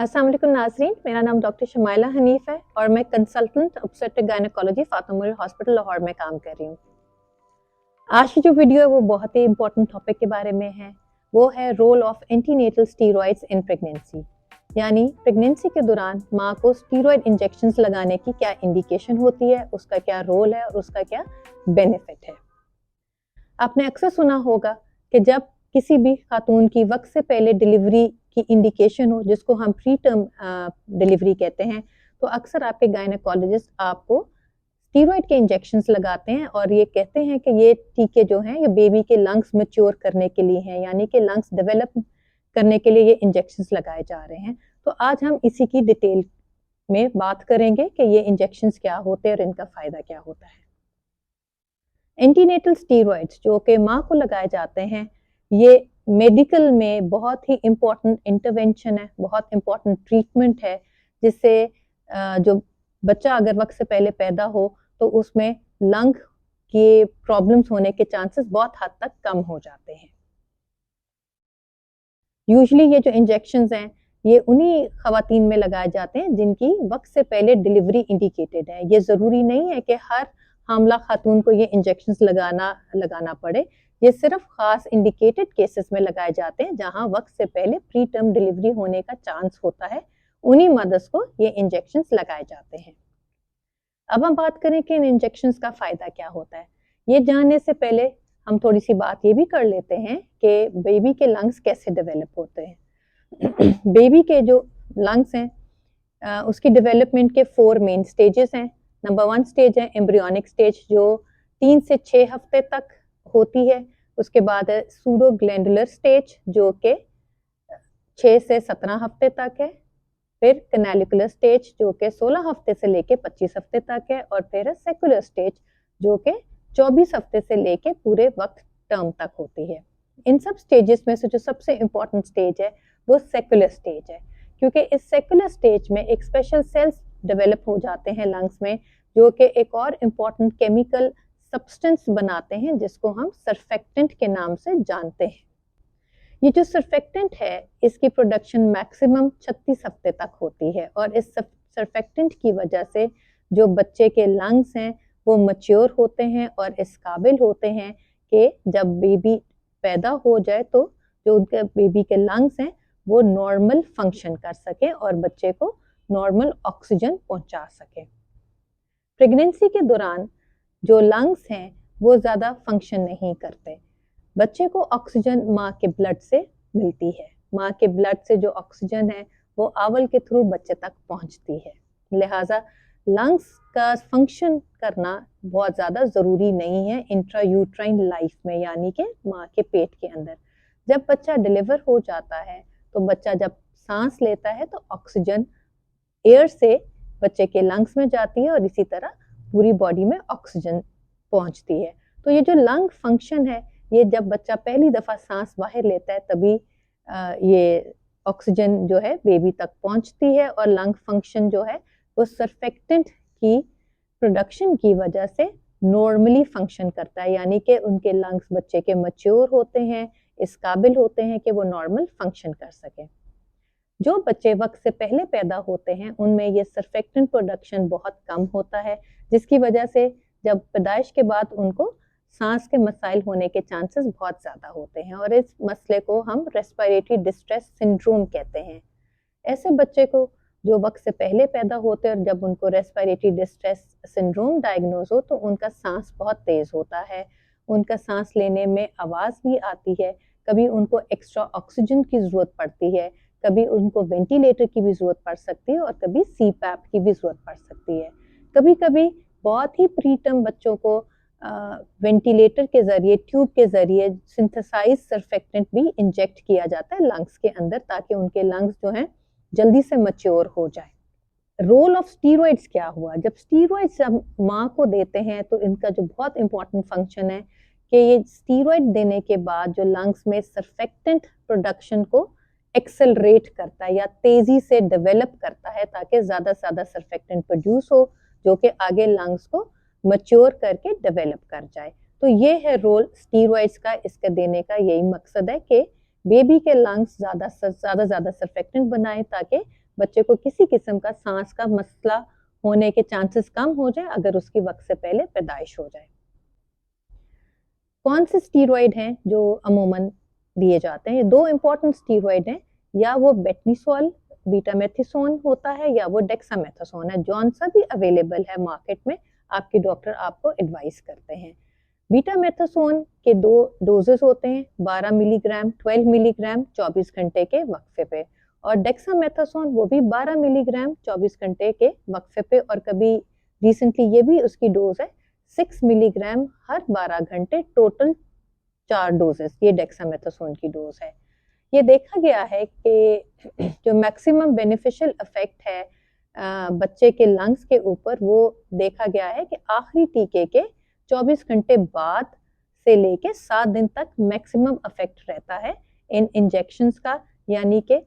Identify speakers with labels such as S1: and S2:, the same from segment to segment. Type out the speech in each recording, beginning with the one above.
S1: अस्सलाम वालेकुम नाज़रीन, मेरा नाम डॉक्टर शमाइला हनीफ है और मैं consultant obstetric gynaecology Fatima memorial hospital Lahore में काम कर रही हूँ। आज की जो वीडियो है वो बहुत ही इंपॉर्टेंट टॉपिक के बारे में है। वो है role of antenatal steroids in pregnancy, यानी प्रेगनेंसी के दौरान माँ को स्टीरॉइड इंजेक्शंस लगाने की क्या इंडिकेशन होती है, उसका क्या रोल है और उसका क्या बेनिफिट है। आपने अक्सर सुना होगा कि जब किसी भी खातून की वक्त से पहले डिलीवरी की इंडिकेशन हो, जिसको हम प्री टर्म डिलीवरी कहते हैं, तो अक्सर आपके गायनेकोलॉजिस्ट आपको स्टीरॉइड के इंजेक्शंस लगाते हैं और ये कहते हैं कि ये टीके जो हैं ये बेबी के लंग्स मैच्योर करने के लिए हैं, यानी कि लंग्स डेवलप करने के लिए ये इंजेक्शंस लगाए जा रहे हैं। तो आज हम इसी की डिटेल में बात करेंगे कि ये इंजेक्शंस क्या होते हैं और इनका फ़ायदा क्या होता है। एंटीनेटल स्टीरॉइड्स जो कि माँ को लगाए जाते हैं, ये मेडिकल में बहुत ही इम्पोर्टेंट इंटरवेंशन है, बहुत इम्पोर्टेंट ट्रीटमेंट है, जिससे जो बच्चा अगर वक्त से पहले पैदा हो तो उसमें लंग के प्रॉब्लम्स होने के चांसेस बहुत हद तक कम हो जाते हैं। यूजुअली ये जो इंजेक्शंस हैं ये उन्हीं खवातीन में लगाए जाते हैं जिनकी वक्त से पहले डिलीवरी इंडिकेटेड है। ये ज़रूरी नहीं है कि हर हामला खातून को ये इंजेक्शंस लगाना पड़े। ये सिर्फ खास इंडिकेटेड केसेस में लगाए जाते हैं जहां वक्त से पहले प्री टर्म डिलीवरी होने का चांस होता है, उन्हीं मदर्स को ये इंजेक्शंस लगाए जाते हैं। अब हम बात करें कि इन इंजेक्शंस का फ़ायदा क्या होता है। ये जानने से पहले हम थोड़ी सी बात ये भी कर लेते हैं कि बेबी के लंग्स कैसे डेवलप होते हैं। बेबी के जो लंग्स हैं उसकी डेवलपमेंट के 4 मेन स्टेजेस हैं। नंबर 1 स्टेज है एम्ब्रियोनिक स्टेज, जो 3 से 6 हफ्ते तक होती है। उसके बाद है सूडो ग्लैंडुलर स्टेज जो कि 6 से 17 हफ्ते तक है। फिर कैनालिकुलर स्टेज जो कि 16 हफ्ते से लेके 25 हफ्ते तक है। और फिर है सेकुलर स्टेज जो कि 24 हफ्ते से लेके पूरे वक्त टर्म तक होती है। इन सब स्टेजेस में से जो सबसे इम्पोर्टेंट स्टेज है वो सेकुलर स्टेज है, क्योंकि इस सेकुलर स्टेज में एक स्पेशल सेल्स डेवलप हो जाते हैं लंग्स में, जो कि एक और इम्पोर्टेंट केमिकल सब्सटेंस बनाते हैं जिसको हम सर्फेक्टेंट के नाम से जानते हैं। ये जो सर्फेक्टेंट है इसकी प्रोडक्शन मैक्सिमम 36 हफ्ते तक होती है और इस सर्फेक्टेंट की वजह से जो बच्चे के लंग्स हैं वो मैच्योर होते हैं और इस काबिल होते हैं कि जब बेबी पैदा हो जाए तो जो उनके बेबी के लंग्स हैं वो नॉर्मल फंक्शन कर सके और बच्चे को नॉर्मल ऑक्सीजन पहुंचा सके। प्रेगनेंसी के दौरान जो लंग्स हैं वो ज़्यादा फंक्शन नहीं करते। बच्चे को ऑक्सीजन माँ के ब्लड से मिलती है। माँ के ब्लड से जो ऑक्सीजन है वो आंवल के थ्रू बच्चे तक पहुँचती है। लिहाजा लंग्स का फंक्शन करना बहुत ज़्यादा ज़रूरी नहीं है इंट्रायूट्राइन लाइफ में, यानी कि माँ के पेट के अंदर। जब बच्चा डिलीवर हो जाता है तो बच्चा जब सांस लेता है तो ऑक्सीजन एयर से बच्चे के लंग्स में जाती है और इसी तरह पूरी बॉडी में ऑक्सीजन पहुंचती है। तो ये जो लंग फंक्शन है, ये जब बच्चा पहली दफ़ा सांस बाहर लेता है तभी ये ऑक्सीजन जो है बेबी तक पहुंचती है और लंग फंक्शन जो है वो सर्फेक्टेंट की प्रोडक्शन की वजह से नॉर्मली फंक्शन करता है, यानी कि उनके लंग्स बच्चे के मैच्योर होते हैं, इस काबिल होते हैं कि वो नॉर्मल फंक्शन कर सकें। जो बच्चे वक्त से पहले पैदा होते हैं उनमें ये सर्फेक्टेंट प्रोडक्शन बहुत कम होता है, जिसकी वजह से जब पैदाइश के बाद उनको सांस के मसाइल होने के चांसेस बहुत ज़्यादा होते हैं और इस मसले को हम रेस्पिरेटरी डिस्ट्रेस सिंड्रोम कहते हैं। ऐसे बच्चे को जो वक्त से पहले पैदा होते हैं और जब उनको रेस्पिरेटरी डिस्ट्रेस सिंड्रोम डायग्नोज हो तो उनका सांस बहुत तेज़ होता है, उनका सांस लेने में आवाज़ भी आती है, कभी उनको एक्स्ट्रा ऑक्सीजन की ज़रूरत पड़ती है, कभी उनको वेंटिलेटर की भी ज़रूरत पड़ सकती है और कभी सीपैप की भी ज़रूरत पड़ सकती है। कभी कभी बहुत ही प्रीटर्म बच्चों को वेंटिलेटर के ज़रिए, ट्यूब के ज़रिए सिंथेसाइज सर्फेक्टेंट भी इंजेक्ट किया जाता है लंग्स के अंदर, ताकि उनके लंग्स जो हैं जल्दी से मैच्योर हो जाए। रोल ऑफ स्टीरॉइड्स क्या हुआ? जब स्टीरॉइड्स हम माँ को देते हैं तो इनका जो बहुत इंपॉर्टेंट फंक्शन है कि ये स्टीरॉइड देने के बाद जो लंग्स में सर्फेक्टेंट प्रोडक्शन को एक्सेलरेट करता है या तेज़ी से डेवलप करता है, ताकि ज़्यादा से ज़्यादा सर्फेक्टेंट प्रोड्यूस हो जो कि आगे लंग्स को मैच्योर करके डेवलप कर जाए। तो ये है रोल स्टीरॉइड्स का, इसके देने का यही मकसद है कि बेबी के लंग्स ज़्यादा सर्फेक्टेंट बनाएं ताकि बच्चे को किसी किस्म का सांस का मसला होने के चांसेस कम हो जाए अगर उसकी वक्त से पहले पैदाइश हो जाए। कौन से स्टीरॉयड हैं जो अमूमन दिए जाते हैं? ये दो इंपॉर्टेंट स्टीरॉयड हैं, या वो बेटनीसोल बीटामेथिसोन होता है या वो डेक्सामेथासोन है। जौन सा भी अवेलेबल है मार्केट में, आपके डॉक्टर आपको एडवाइस करते हैं। बीटामेथासोन के दो डोजेस होते हैं, 12 मिलीग्राम 12 मिलीग्राम 24 घंटे के वक्फे पे, और डेक्सामेथासोन वो भी 12 मिलीग्राम 24 घंटे के वक्फे पे, और कभी रिसेंटली ये भी उसकी डोज है 6 मिलीग्राम हर 12 घंटे, टोटल 4 डोजेस ये डेक्सामेथासोन की डोज है। ये देखा गया है कि जो मैक्सिमम बेनिफिशियल इफेक्ट है बच्चे के लंग्स के ऊपर, वो देखा गया है कि आखिरी टीके के 24 घंटे बाद से लेके 7 दिन तक मैक्सिमम इफेक्ट रहता है इन इंजेक्शंस का। यानी कि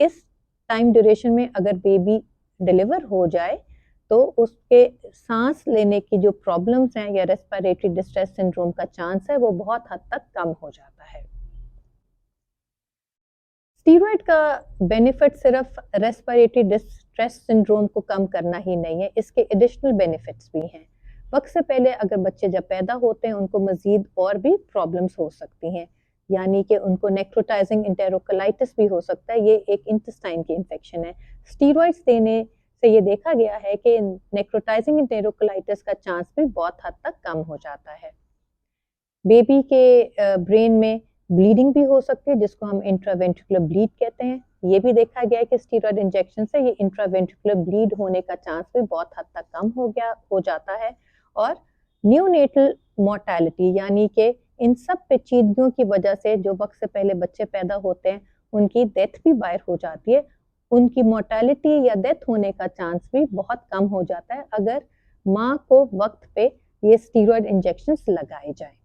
S1: इस टाइम ड्यूरेशन में अगर बेबी डिलीवर हो जाए तो उसके सांस लेने की जो प्रॉब्लम्स हैं या रेस्पिरेटरी डिस्ट्रेस सिंड्रोम का चांस है वो बहुत हद तक कम हो जाता है। स्टीरॉयड का बेनिफिट सिर्फ रेस्पिरेटरी डिस्ट्रेस सिंड्रोम को कम करना ही नहीं है, इसके एडिशनल बेनिफिट्स भी हैं। वक्त से पहले अगर बच्चे जब पैदा होते हैं उनको मजीद और भी प्रॉब्लम्स हो सकती हैं, यानी कि उनको नेक्रोटाइजिंग इंटेरोकोलाइटिस भी हो सकता है। ये एक इंटेस्टाइन की इन्फेक्शन है। स्टीरॉयड्स देने से ये देखा गया है कि नेक्रोटाइजिंग इंटेरोकोलाइटिस का चांस भी बहुत हद तक कम हो जाता है। बेबी के ब्रेन में ब्लीडिंग भी हो सकती है जिसको हम इंट्रावेंट्रिकुलर ब्लीड कहते हैं। ये भी देखा गया है कि स्टीरॉयड इंजेक्शन से ये इंट्रावेंट्रिकुलर ब्लीड होने का चांस भी बहुत हद तक कम हो जाता है। और न्यूनेटल मोर्टेलिटी, यानी कि इन सब पेचीदगियों की वजह से जो वक्त से पहले बच्चे पैदा होते हैं उनकी डेथ भी बाहर हो जाती है। उनकी मोर्टेलिटी या डेथ होने का चांस भी बहुत कम हो जाता है अगर माँ को वक्त पे ये स्टीरॉयड इंजेक्शंस लगाए जाएं।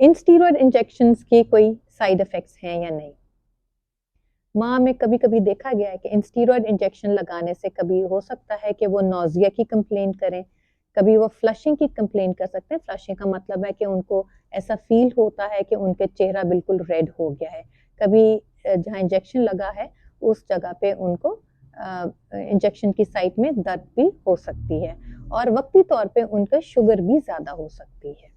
S1: इन स्टीरॉयड इंजेक्शंस के कोई साइड इफेक्ट्स हैं या नहीं? माँ में कभी कभी देखा गया है कि इन स्टीरॉयड इंजेक्शन लगाने से कभी हो सकता है कि वो नोजिया की कंप्लेन करें, कभी वो फ्लशिंग की कंप्लेन कर सकते हैं। फ्लशिंग का मतलब है कि उनको ऐसा फील होता है कि उनके चेहरा बिल्कुल रेड हो गया है। कभी जहाँ इंजेक्शन लगा है उस जगह पे उनको इंजेक्शन की साइट में दर्द भी हो सकती है, और वक्ती तौर पे उनका शुगर भी ज़्यादा हो सकती है।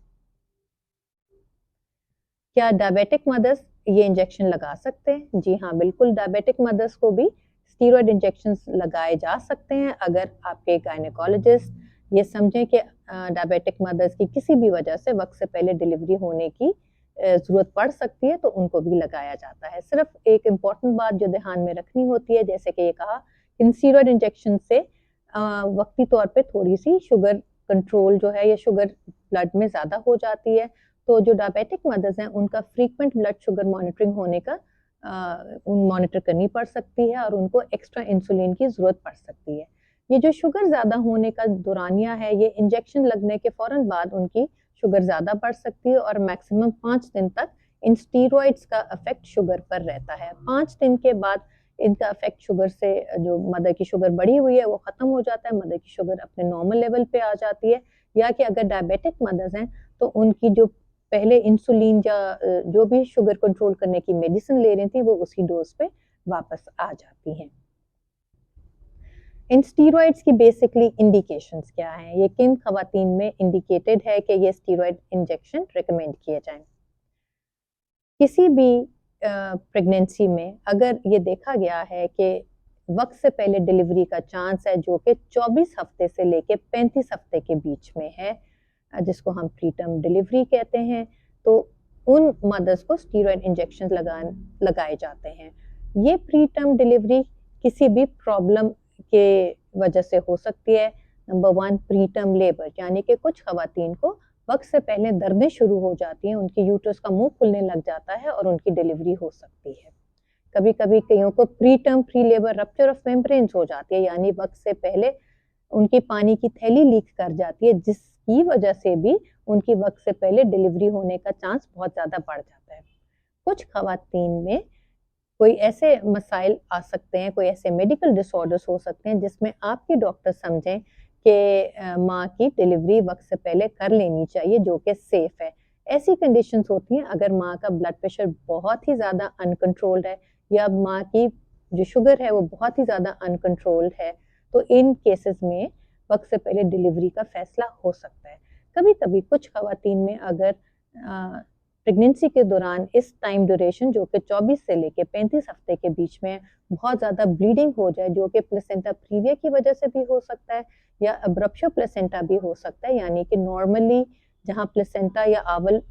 S1: क्या डायबिटिक मदर्स ये इंजेक्शन लगा सकते हैं? जी हाँ, बिल्कुल, डायबिटिक मदर्स को भी स्टीरॉयड इंजेक्शंस लगाए जा सकते हैं अगर आपके गायनेकोलॉजिस्ट ये समझें कि डायबिटिक मदर्स की किसी भी वजह से वक्त से पहले डिलीवरी होने की ज़रूरत पड़ सकती है तो उनको भी लगाया जाता है। सिर्फ एक इम्पॉर्टेंट बात जो ध्यान में रखनी होती है, जैसे कि ये कहा, इन स्टीरॉयड इंजेक्शन से वक्ती तौर पे थोड़ी सी शुगर कंट्रोल जो है या शुगर ब्लड में ज़्यादा हो जाती है, तो जो डायबिटिक मदर्स हैं उनका फ्रीक्वेंट ब्लड शुगर मॉनिटरिंग होने का मॉनिटर करनी पड़ सकती है और उनको एक्स्ट्रा इंसुलिन की ज़रूरत पड़ सकती है। ये जो शुगर ज़्यादा होने का दौरानिया है, ये इंजेक्शन लगने के फ़ौरन बाद उनकी शुगर ज़्यादा बढ़ सकती है और मैक्सिमम 5 दिन तक इन स्टीरॉयड्स का इफेक्ट शुगर पर रहता है। 5 दिन के बाद इनका इफेक्ट शुगर से, जो मदर की शुगर बढ़ी हुई है वो ख़त्म हो जाता है, मदर की शुगर अपने नॉर्मल लेवल पे आ जाती है। या कि अगर डायबिटिक मदर्स हैं तो उनकी जो पहले इंसुलिन या जो भी शुगर कंट्रोल करने की मेडिसिन ले रही थी वो उसी डोज पे वापस आ जाती हैं। इन स्टीरॉयड्स की बेसिकली इंडिकेशंस क्या हैं? ये किन खवातीन में इंडिकेटेड है कि ये स्टीरॉयड इंजेक्शन रिकमेंड किए जाएं? किसी भी प्रेगनेंसी में अगर ये देखा गया है कि वक्त से पहले डिलीवरी का चांस है जो कि 24 हफ्ते से लेके 35 हफ्ते के बीच में है, जिसको हम प्रीटर्म डिलीवरी कहते हैं, तो उन मदर्स को स्टीरॉयड इंजेक्शन लगाए जाते हैं। ये प्रीटर्म डिलीवरी किसी भी प्रॉब्लम के वजह से हो सकती है। नंबर 1, प्रीटर्म लेबर, यानी कि कुछ खवातीन को वक्त से पहले दर्दें शुरू हो जाती हैं, उनके यूट्रस का मुंह खुलने लग जाता है और उनकी डिलीवरी हो सकती है। कभी कभी कईयों को preterm pre labour rupture of membranes हो जाती है, यानी वक्त से पहले उनकी पानी की थैली लीक कर जाती है, जिसकी वजह से भी उनकी वक्त से पहले डिलीवरी होने का चांस बहुत ज़्यादा बढ़ जाता है। कुछ खवातीन में कोई ऐसे मसाइल आ सकते हैं, कोई ऐसे मेडिकल डिसऑर्डर्स हो सकते हैं जिसमें आपके डॉक्टर समझें कि माँ की डिलीवरी वक्त से पहले कर लेनी चाहिए, जो कि सेफ है। ऐसी कंडीशंस होती हैं अगर माँ का ब्लड प्रेशर बहुत ही ज़्यादा अनकंट्रोल्ड है या माँ की जो शुगर है वो बहुत ही ज़्यादा अनकंट्रोल्ड है, तो इन केसेस में वक्त से पहले डिलीवरी का फैसला हो सकता है। कभी कभी कुछ खवातीन में अगर प्रेगनेंसी के दौरान इस टाइम ड्यूरेशन जो कि 24 से लेके 35 हफ्ते के बीच में बहुत ज़्यादा ब्लीडिंग हो जाए, जो कि प्लेसेंटा प्रीविया की वजह से भी हो सकता है या अब्रप्शो प्लेसेंटा भी हो सकता है, यानी कि नॉर्मली जहाँ प्लेसेंटा या आवल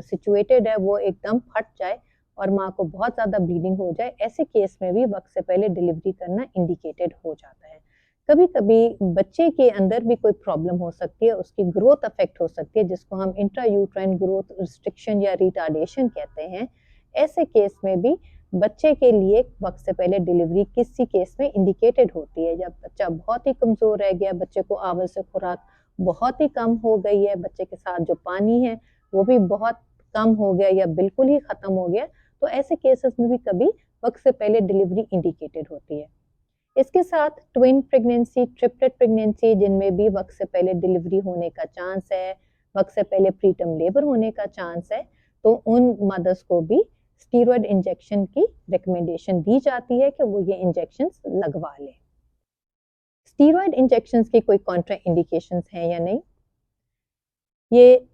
S1: सिचुएटेड है वो एकदम फट जाए और माँ को बहुत ज़्यादा ब्लीडिंग हो जाए, ऐसे केस में भी वक्त से पहले डिलीवरी करना इंडिकेटेड हो जाता है। कभी कभी बच्चे के अंदर भी कोई प्रॉब्लम हो सकती है, उसकी ग्रोथ अफेक्ट हो सकती है, जिसको हम इंट्रायूट्राइन ग्रोथ रिस्ट्रिक्शन या रिटार्डेशन कहते हैं। ऐसे केस में भी बच्चे के लिए वक्त से पहले डिलीवरी किसी केस में इंडिकेटेड होती है। जब बच्चा बहुत ही कमज़ोर रह गया, बच्चे को आवल से खुराक बहुत ही कम हो गई है, बच्चे के साथ जो पानी है वो भी बहुत कम हो गया या बिल्कुल ही ख़त्म हो गया, तो ऐसे केसेस में भी कभी वक्त से पहले डिलीवरी इंडिकेटेड होती है। इसके साथ ट्विन प्रेगनेंसी, ट्रिपलेट प्रेगनेंसी, जिनमें भी वक्त से पहले डिलीवरी होने का चांस है, वक्त से पहले प्रीटर्म लेबर होने का चांस है, तो उन मदर्स को भी स्टीरॉयड इंजेक्शन की रिकमेंडेशन दी जाती है कि वो ये इंजेक्शंस लगवा लें। स्टीरॉयड इंजेक्शंस की कोई कॉन्ट्रा इंडिकेशंस हैं या नहीं? ये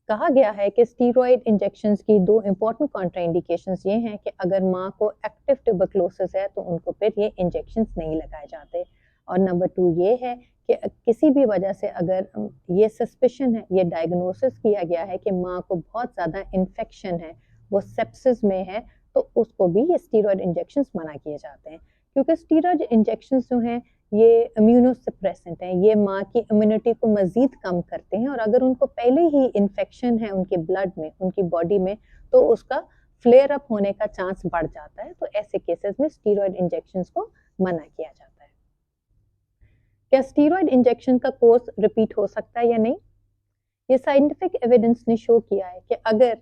S1: कहा गया है कि स्टीरॉयड इंजेक्शंस की दो इंपॉर्टेंट कॉन्ट्रा इंडिकेशंस ये हैं कि अगर माँ को एक्टिव ट्यूबरक्लोसिस है तो उनको फिर ये इंजेक्शंस नहीं लगाए जाते, और नंबर 2 ये है कि किसी भी वजह से अगर ये सस्पिशन है, ये डायग्नोसिस किया गया है कि माँ को बहुत ज़्यादा इन्फेक्शन है, वो सेप्सिस में है, तो उसको भी ये स्टीरॉयड इंजेक्शंस मना किए जाते हैं, क्योंकि स्टीरॉयड इंजेक्शंस जो हैं ये इम्यूनोसप्रेसेंट हैं, ये माँ की इम्यूनिटी को मज़ीद कम करते हैं, और अगर उनको पहले ही इन्फेक्शन है उनके ब्लड में, उनकी बॉडी में, तो उसका फ्लेयर अप होने का चांस बढ़ जाता है। तो ऐसे केसेस में स्टीरॉयड इंजेक्शंस को मना किया जाता है। क्या स्टीरॉयड इंजेक्शन का कोर्स रिपीट हो सकता है या नहीं? ये साइंटिफिक एविडेंस ने शो किया है कि अगर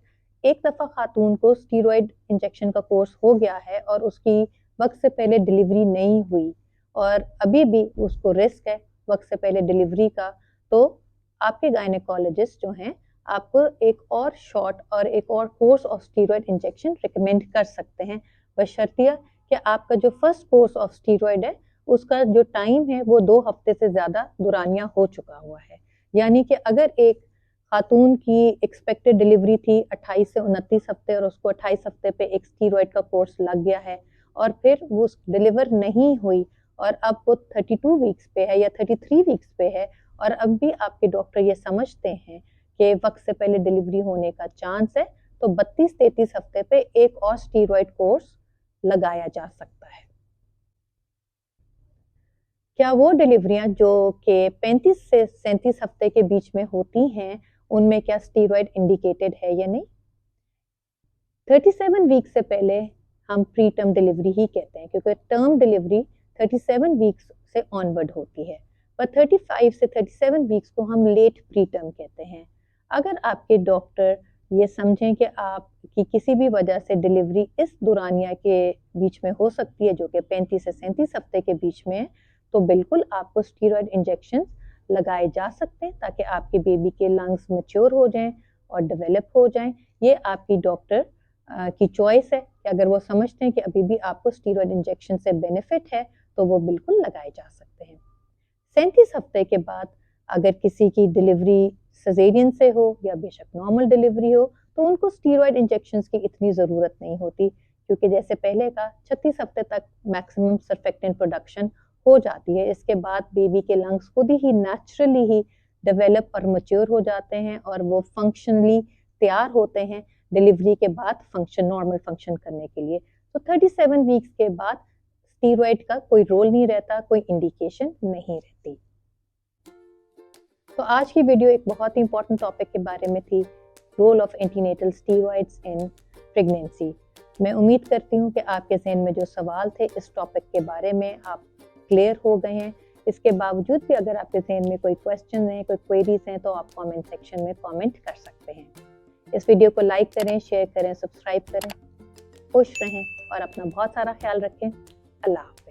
S1: एक दफ़ा खातून को स्टीरॉयड इंजेक्शन का कोर्स हो गया है और उसकी वक्त से पहले डिलीवरी नहीं हुई और अभी भी उसको रिस्क है वक्त से पहले डिलीवरी का, तो आपके गायनेकोलॉजिस्ट जो हैं आपको एक और शॉट और एक और course of steroid injection recommend कर सकते हैं, बशर्तिया कि आपका जो फर्स्ट कोर्स ऑफ स्टीरॉयड है उसका जो टाइम है वो 2 हफ्ते से ज़्यादा दुरानिया हो चुका हुआ है। यानी कि अगर एक खातून की एक्सपेक्टेड डिलीवरी थी 28 से 29 हफ्ते और उसको 28 हफ्ते पे एक स्टीरॉयड का कोर्स लग गया है और फिर वो डिलीवर नहीं हुई और अब वो 32 वीक्स पे है या 33 वीक्स पे है, और अब भी आपके डॉक्टर ये समझते हैं कि वक्त से पहले डिलीवरी होने का चांस है, तो 32-33 हफ्ते पे एक और स्टीरॉयड कोर्स लगाया जा सकता है। क्या वो डिलीवरियां जो कि 35 से 37 हफ्ते के बीच में होती हैं, उनमें क्या स्टीरॉयड इंडिकेटेड है या नहीं? 37 वीक से पहले हम प्री टर्म डिलीवरी ही कहते हैं, क्योंकि टर्म डिलीवरी 37 वीक्स से ऑनवर्ड होती है, पर 35 से 37 वीक्स को हम लेट प्री टर्म कहते हैं। अगर आपके डॉक्टर ये समझें कि आपकी किसी भी वजह से डिलीवरी इस दुरानिया के बीच में हो सकती है जो कि 35 से 37 हफ्ते के बीच में है, तो बिल्कुल आपको स्टीरॉयड इंजेक्शन लगाए जा सकते हैं ताकि आपके बेबी के लंग्स मैच्योर हो जाएं और डेवलप हो जाएं। ये आपकी डॉक्टर की चॉइस है कि अगर वो समझते हैं कि अभी भी आपको स्टीरॉयड इंजेक्शन से बेनिफिट है तो वो बिल्कुल लगाए जा सकते हैं। 37 हफ्ते के बाद अगर किसी की डिलीवरी सजेरियन से हो या बेशक नॉर्मल डिलीवरी हो, तो उनको स्टीरॉयड इंजेक्शंस की इतनी ज़रूरत नहीं होती, क्योंकि जैसे पहले का 36 हफ्ते तक मैक्सिमम सर्फेक्टेंट प्रोडक्शन हो जाती है। इसके बाद बेबी के लंग्स खुद ही नेचुरली ही डेवलप और मैच्योर हो जाते हैं और वो फंक्शनली तैयार होते हैं डिलीवरी के बाद नॉर्मल फंक्शन करने के लिए। तो 37 वीक्स के बाद स्टीरॉयड का कोई रोल नहीं रहता, कोई इंडिकेशन नहीं रहती। तो आज की वीडियो एक बहुत ही इंपॉर्टेंट टॉपिक के बारे में थी, role of antenatal steroids in pregnancy. मैं उम्मीद करती हूँ कि आपके जहन में जो सवाल थे इस टॉपिक के बारे में आप क्लियर हो गए हैं। इसके बावजूद भी अगर आपके जहन में कोई क्वेश्चन हैं, कोई क्वेरीज हैं, तो आप कमेंट सेक्शन में कमेंट कर सकते हैं। इस वीडियो को लाइक करें, शेयर करें, सब्सक्राइब करें। खुश रहें और अपना बहुत सारा ख्याल रखें। अल्लाह।